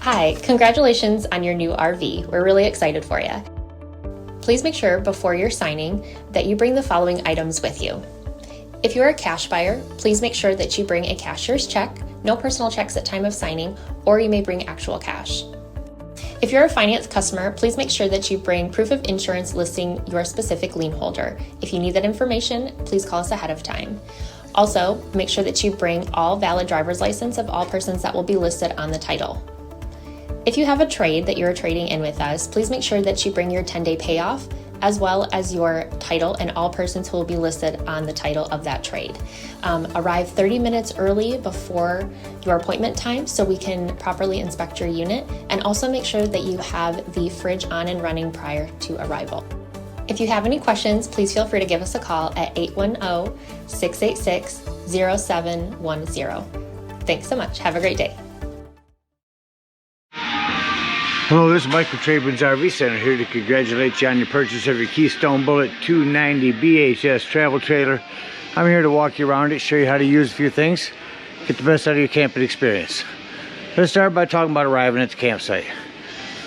Hi, congratulations on your new RV. We're really excited for you. Please make sure before you're signing that you bring the following items with you. If you're a cash buyer, please make sure that you bring a cashier's check, no personal checks at time of signing, or you may bring actual cash. If you're a finance customer, please make sure that you bring proof of insurance listing your specific lien holder. If you need that information, please call us ahead of time. Also, make sure that you bring all valid driver's license of all persons that will be listed on the title. If you have a trade that you're trading in with us, please make sure that you bring your 10-day payoff as well as your title and all persons who will be listed on the title of that trade. Arrive 30 minutes early before your appointment time so we can properly inspect your unit, and also make sure that you have the fridge on and running prior to arrival. If you have any questions, please feel free to give us a call at 810-686-0710. Thanks so much. Have a great day. Hello, this is Mike from TradeWinds RV Center here to congratulate you on your purchase of your Keystone Bullet 290 BHS travel trailer. I'm here to walk you around it, show you how to use a few things, get the best out of your camping experience. Let's start by talking about arriving at the campsite.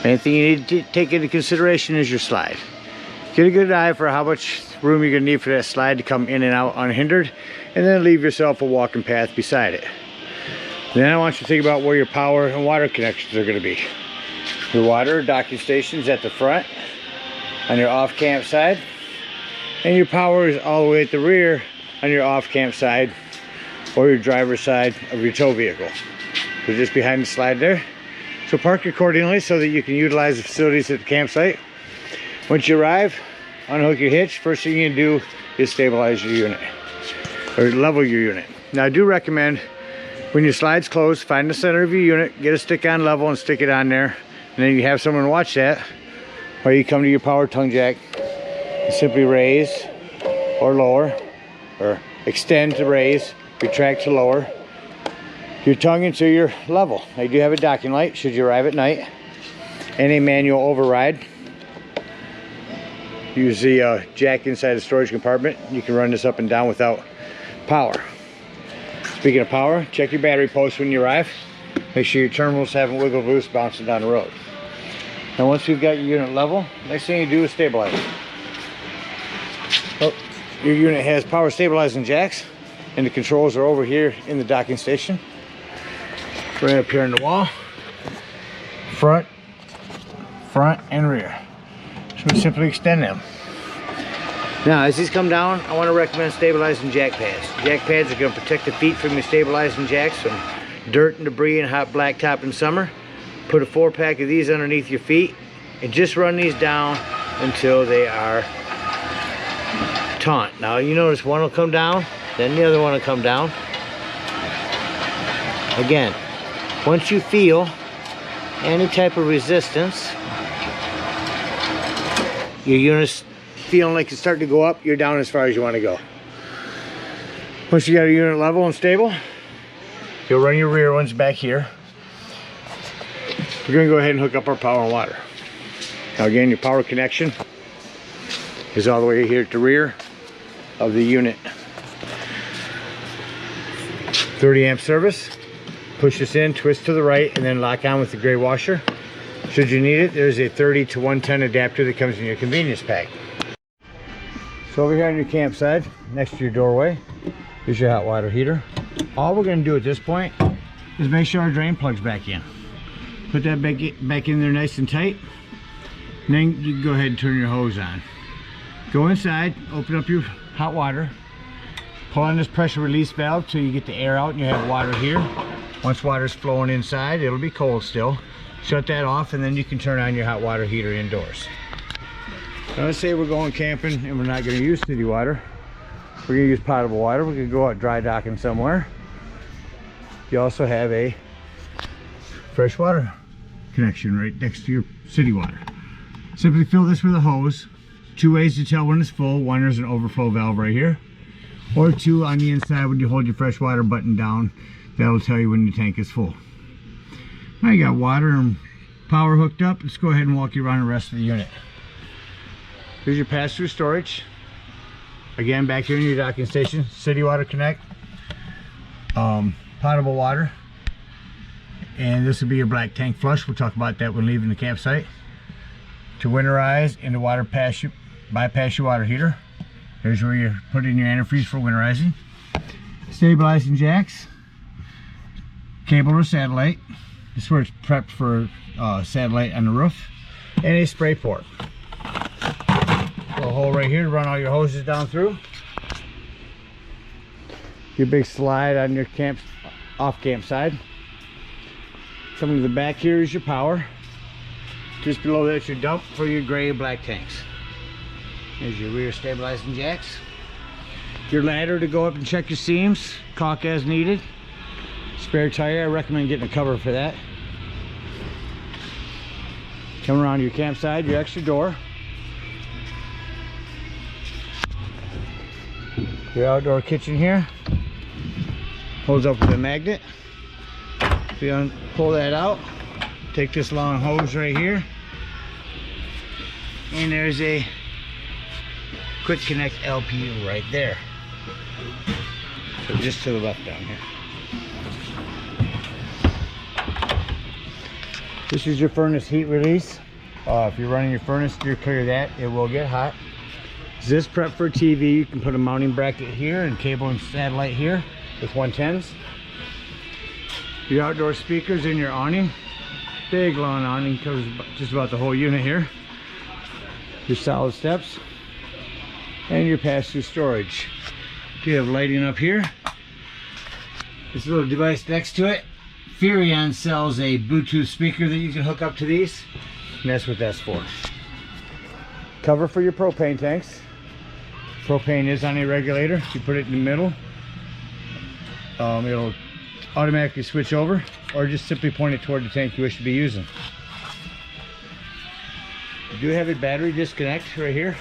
Anything you need to take into consideration is your slide. Get a good eye for how much room you're going to need for that slide to come in and out unhindered, and then leave yourself a walking path beside it. Then I want you to think about where your power and water connections are going to be. Your water docking station's at the front on your off camp side, and your power is all the way at the rear on your off camp side or your driver's side of your tow vehicle. So just behind the slide there. So park accordingly so that you can utilize the facilities at the campsite. Once you arrive, unhook your hitch. First thing you can do is stabilize your unit or level your unit. Now I do recommend when your slide's closed, find the center of your unit, get a stick on level and stick it on there. And then you have someone watch that, or you come to your power tongue jack and simply raise or lower, or extend to raise, retract to lower your tongue into your level. Now you do have a docking light should you arrive at night, and a manual override. Use the jack inside the storage compartment. You can run this up and down without power. Speaking of power, check your battery post when you arrive. Make sure your terminals haven't wiggled loose bouncing down the road. Now once you've got your unit level, next thing you do is stabilize it. Oh, your unit has power stabilizing jacks, and the controls are over here in the docking station. Right up here on the wall. Front, and rear. So we simply extend them. Now as these come down, I want to recommend stabilizing jack pads. Jack pads are going to protect the feet from your stabilizing jacks from dirt and debris and hot blacktop in summer. Put a 4-pack of these underneath your feet and just run these down until they are taut. Now you notice one will come down, then the other one will come down. Again, once you feel any type of resistance, your unit's feeling like it's starting to go up, you're down as far as you want to go. Once you got your unit level and stable, you'll run your rear ones back here. We're going to go ahead and hook up our power and water. Now again, your power connection is all the way here at the rear of the unit. 30 amp service. Push this in, twist to the right, and then lock on with the gray washer. Should you need it, there's a 30 to 110 adapter that comes in your convenience pack. So over here on your campsite, next to your doorway, is your hot water heater. All we're going to do at this point is make sure our drain plug's back in. Put that back in there nice and tight, and then you can go ahead and turn your hose on. Go inside, open up your hot water, pull on this pressure release valve till you get the air out and you have water here. Once water's flowing inside, it'll be cold still. Shut that off, and then you can turn on your hot water heater indoors. Now let's say we're going camping and we're not going to use city water. We're going to use potable water. We're going to go out dry docking somewhere. You also have a fresh water connection right next to your city water. Simply fill this with a hose. 2 ways to tell when it's full. One, there's an overflow valve right here, or 2 on the inside when you hold your fresh water button down. That'll tell you when your tank is full. Now you got water and power hooked up. Let's go ahead and walk you around the rest of the unit. Here's your pass-through storage. Again, back here in your docking station, city water connect, potable water, and this will be your black tank flush. We'll talk about that when leaving the campsite. To winterize and to bypass your water heater. Here's where you put in your antifreeze for winterizing. Stabilizing jacks. Cable or satellite. This is where it's prepped for satellite on the roof. And a spray port. A hole right here to run all your hoses down through. Your big slide on your off-camp side. Coming to the back here is your power. Just below that's your dump for your gray and black tanks. There's your rear stabilizing jacks. Your ladder to go up and check your seams, caulk as needed. Spare tire, I recommend getting a cover for that. Come around your campsite, your extra door. Your outdoor kitchen here. Holds up with a magnet. If you pull that out, take this long hose right here. And there's a quick connect LPU right there. So just to the left down here. This is your furnace heat release. If you're running your furnace, steer clear of that. It will get hot. Is this prep for TV? You can put a mounting bracket here and cable and satellite here with 110s. Your outdoor speakers in your awning. Big long awning, covers just about the whole unit here. Your solid steps. And your pass-through storage. You have lighting up here. This little device next to it. Furrion sells a Bluetooth speaker that you can hook up to these, and that's what that's for. Cover for your propane tanks. Propane is on a regulator. You put it in the middle. It'll automatically switch over, or just simply point it toward the tank you wish to be using. You do have a battery disconnect right here.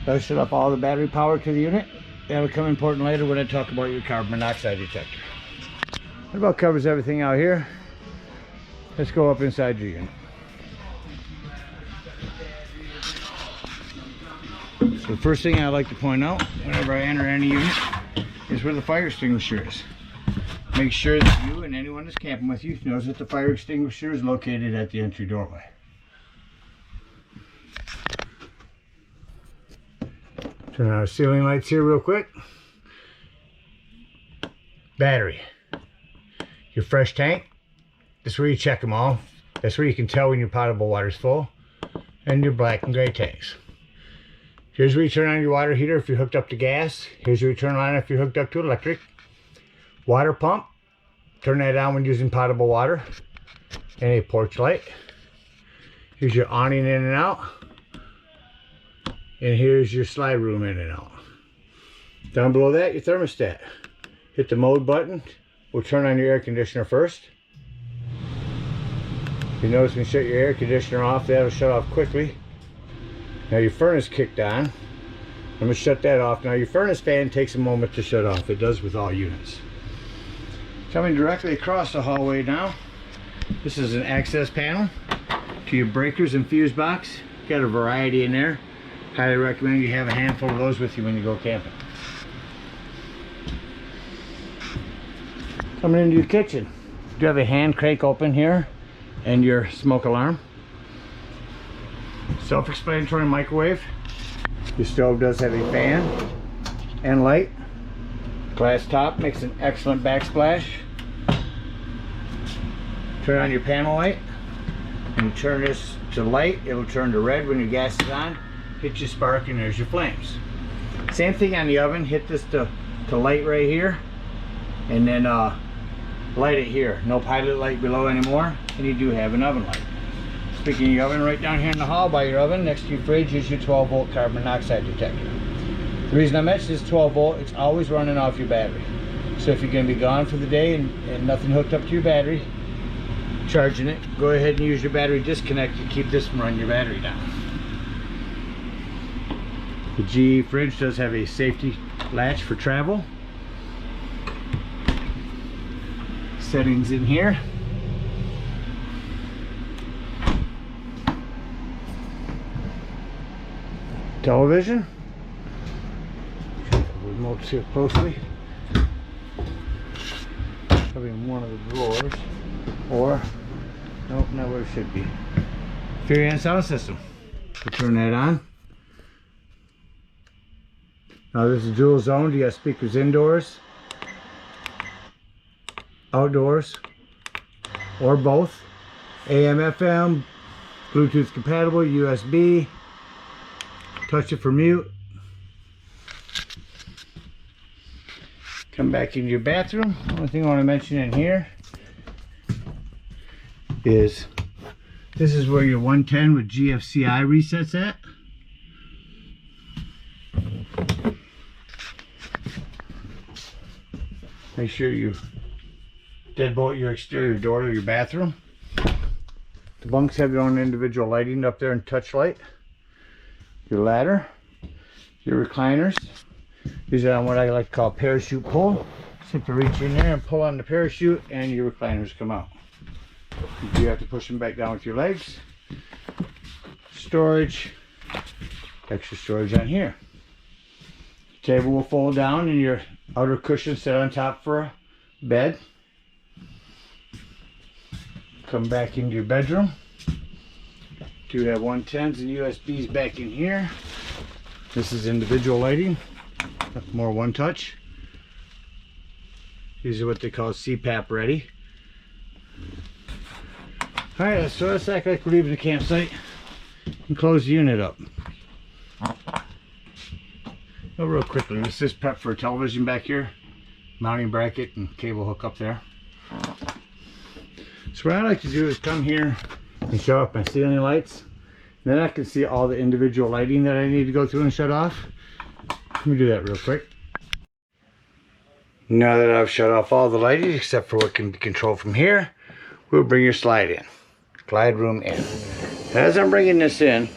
That'll shut off all the battery power to the unit. That'll come important later when I talk about your carbon monoxide detector. That about covers everything out here. Let's go up inside your unit. So the first thing I like to point out whenever I enter any unit is where the fire extinguisher is. Make sure that you and anyone that's camping with you knows that the fire extinguisher is located at the entry doorway. Turn on our ceiling lights here real quick. Battery. Your fresh tank. This is where you check them all. That's where you can tell when your potable water is full. And your black and gray tanks. Here's where you turn on your water heater if you're hooked up to gas. Here's where you turn on if you're hooked up to electric. Water pump. Turn that on when using potable water. And a porch light. Here's your awning in and out. And here's your slide room in and out. Down below that, your thermostat. Hit the mode button. We'll turn on your air conditioner first. You notice when you shut your air conditioner off, that'll shut off quickly. Now your furnace kicked on. I'm going to shut that off. Now your furnace fan takes a moment to shut off. It does with all units. Coming directly across the hallway now, this is an access panel to your breakers and fuse box. Got a variety in there. Highly recommend you have a handful of those with you when you go camping. Coming into your kitchen, you do have a hand crank open here and your smoke alarm. Self-explanatory microwave. Your stove does have a fan and light. Glass top makes an excellent backsplash. Turn on your panel light and you turn this to light. It'll turn to red when your gas is on. Hit your spark and there's your flames. Same thing on the oven. Hit this to light right here and then light it here. No pilot light below anymore, and you do have an oven light. Speaking of your oven, right down here in the hall by your oven next to your fridge is your 12-volt carbon monoxide detector. The reason I mentioned this 12 volt, it's always running off your battery. So if you're going to be gone for the day and nothing hooked up to your battery, charging it, go ahead and use your battery disconnect to keep this from running your battery down. The GE fridge does have a safety latch for travel. Settings in here. Television. Remotes here closely. Probably in one of the drawers. Or, nope, not where it should be. Furion sound system. We'll turn that on. Now this is dual zoned. You got speakers indoors, outdoors, or both. AM, FM, Bluetooth compatible, USB. Touch it for mute. Come back into your bathroom. One thing I want to mention in here is this is where your 110 with GFCI resets at. Make sure you deadbolt your exterior door to your bathroom. The bunks have their own individual lighting up there and touch light. Your ladder, your recliners. These are on what I like to call parachute pull. Simply reach in there and pull on the parachute and your recliners come out. You have to push them back down with your legs. Storage, extra storage on here. The table will fold down and your outer cushion set on top for a bed. Come back into your bedroom. You have 110s and USBs back in here. This is individual lighting, more one touch. These are what they call CPAP ready. Alright, so let's act like we're leaving the campsite and close the unit up. Oh, real quickly, this is prep for a television back here, mounting bracket and cable hook up there. So what I like to do is come here and shut off my ceiling lights. Then I can see all the individual lighting that I need to go through and shut off. Let me do that real quick. Now that I've shut off all the lighting except for what can be controlled from here, we'll bring your slide in. Glide room in. As I'm bringing this in,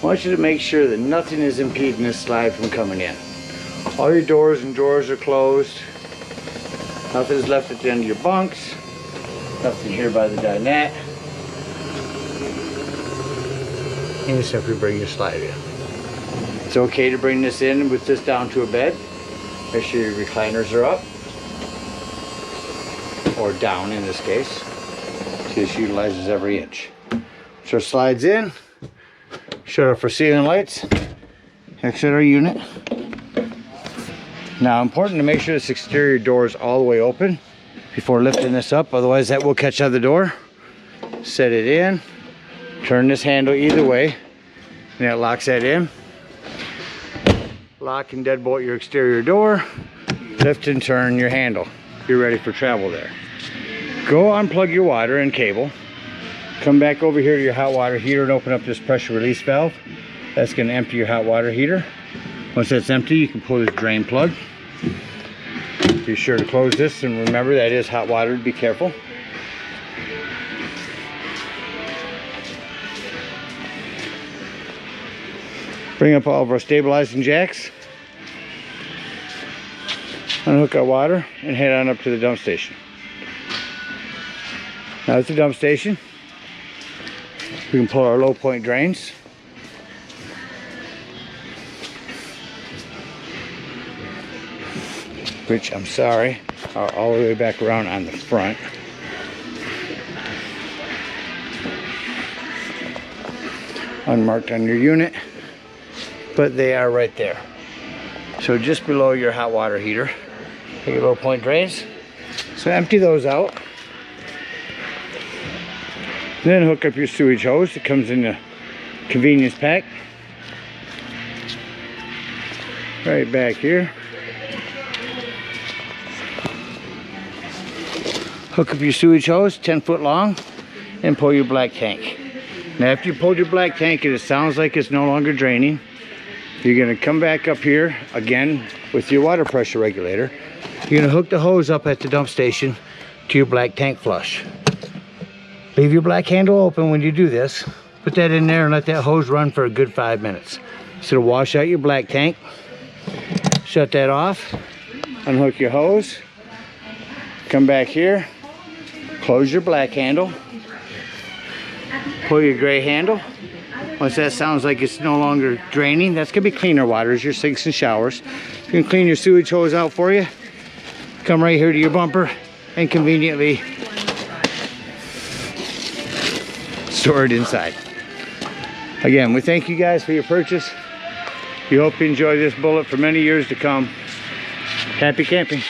I want you to make sure that nothing is impeding this slide from coming in. All your doors and drawers are closed. Nothing's left at the end of your bunks. Nothing here by the dinette. And you simply bring your slide in. It's okay to bring this in with this down to a bed. Make sure your recliners are up. Or down in this case. So this utilizes every inch. So it slides in. Shut off our ceiling lights. Exit our unit. Now important to make sure this exterior door is all the way open before lifting this up, otherwise that will catch on the door. Set it in. Turn this handle either way, and that locks that in. Lock and deadbolt your exterior door. Lift and turn your handle. You're ready for travel there. Go unplug your water and cable. Come back over here to your hot water heater and open up this pressure release valve. That's going to empty your hot water heater. Once that's empty, you can pull this drain plug. Be sure to close this, and remember that is hot water. Be careful. Bring up all of our stabilizing jacks. Unhook our water and head on up to the dump station. Now at the dump station, we can pull our low point drains. Which, I'm sorry, are all the way back around on the front. Unmarked on your unit, but they are right there. So just below your hot water heater, take your low point drains. So empty those out. Then hook up your sewage hose. It comes in the convenience pack. Right back here. Hook up your sewage hose, 10 foot long, and pull your black tank. Now after you pulled your black tank and it sounds like it's no longer draining, you're going to come back up here again with your water pressure regulator. You're going to hook the hose up at the dump station to your black tank flush. Leave your black handle open when you do this. Put that in there and let that hose run for a good 5 minutes. So to wash out your black tank, shut that off, unhook your hose, come back here, close your black handle, pull your gray handle. Once that sounds like it's no longer draining, that's going to be cleaner water, your sinks and showers. You can clean your sewage hose out for you. Come right here to your bumper and conveniently store it inside. Again, we thank you guys for your purchase. We hope you enjoy this bullet for many years to come. Happy camping.